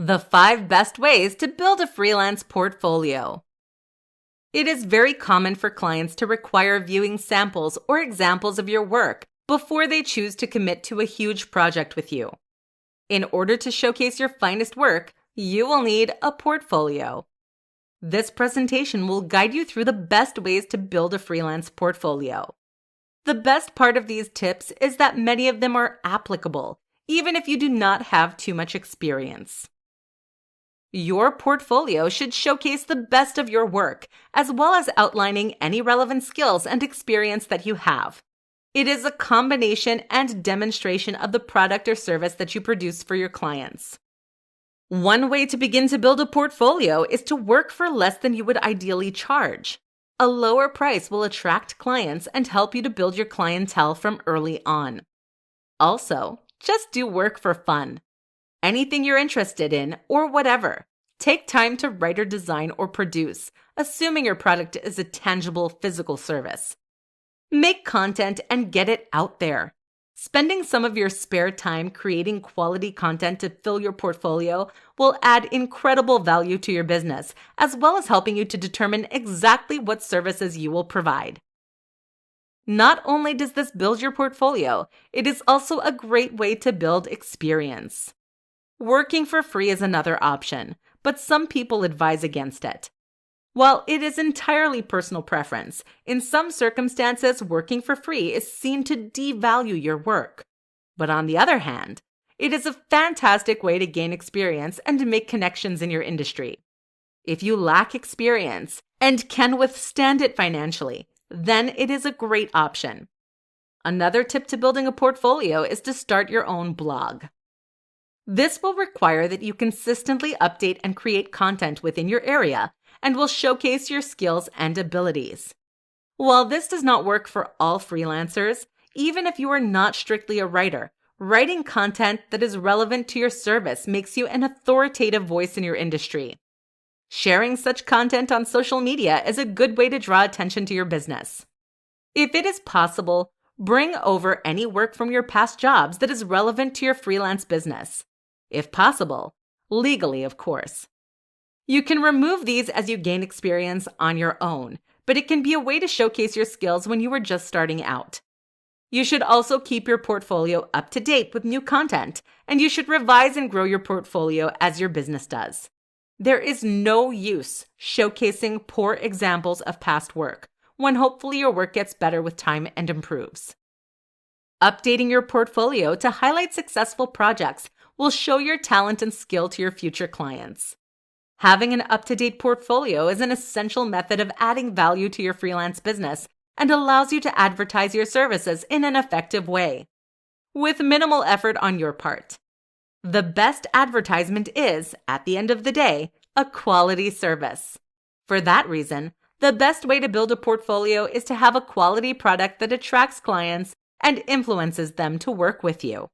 The 5 best ways to build a freelance portfolio. It is very common for clients to require viewing samples or examples of your work before they choose to commit to a huge project with you. In order to showcase your finest work, you will need a portfolio. This presentation will guide you through the best ways to build a freelance portfolio. The best part of these tips is that many of them are applicable, even if you do not have too much experience. Your portfolio should showcase the best of your work, as well as outlining any relevant skills and experience that you have. It is a combination and demonstration of the product or service that you produce for your clients. One way to begin to build a portfolio is to work for less than you would ideally charge. A lower price will attract clients and help you to build your clientele from early on. Also, just do work for fun. Anything you're interested in, or whatever. Take time to write or design or produce, assuming your product is a tangible physical service. Make content and get it out there. Spending some of your spare time creating quality content to fill your portfolio will add incredible value to your business, as well as helping you to determine exactly what services you will provide. Not only does this build your portfolio, it is also a great way to build experience. Working for free is another option, but some people advise against it. While it is entirely personal preference, in some circumstances, working for free is seen to devalue your work. But on the other hand, it is a fantastic way to gain experience and to make connections in your industry. If you lack experience and can withstand it financially, then it is a great option. Another tip to building a portfolio is to start your own blog. This will require that you consistently update and create content within your area and will showcase your skills and abilities. While this does not work for all freelancers, even if you are not strictly a writer, writing content that is relevant to your service makes you an authoritative voice in your industry. Sharing such content on social media is a good way to draw attention to your business. If it is possible, bring over any work from your past jobs that is relevant to your freelance business. If possible, legally, of course. You can remove these as you gain experience on your own, but it can be a way to showcase your skills when you are just starting out. You should also keep your portfolio up to date with new content, and you should revise and grow your portfolio as your business does. There is no use showcasing poor examples of past work when hopefully your work gets better with time and improves. Updating your portfolio to highlight successful projects will show your talent and skill to your future clients. Having an up-to-date portfolio is an essential method of adding value to your freelance business and allows you to advertise your services in an effective way, with minimal effort on your part. The best advertisement is, at the end of the day, a quality service. For that reason, the best way to build a portfolio is to have a quality product that attracts clients and influences them to work with you.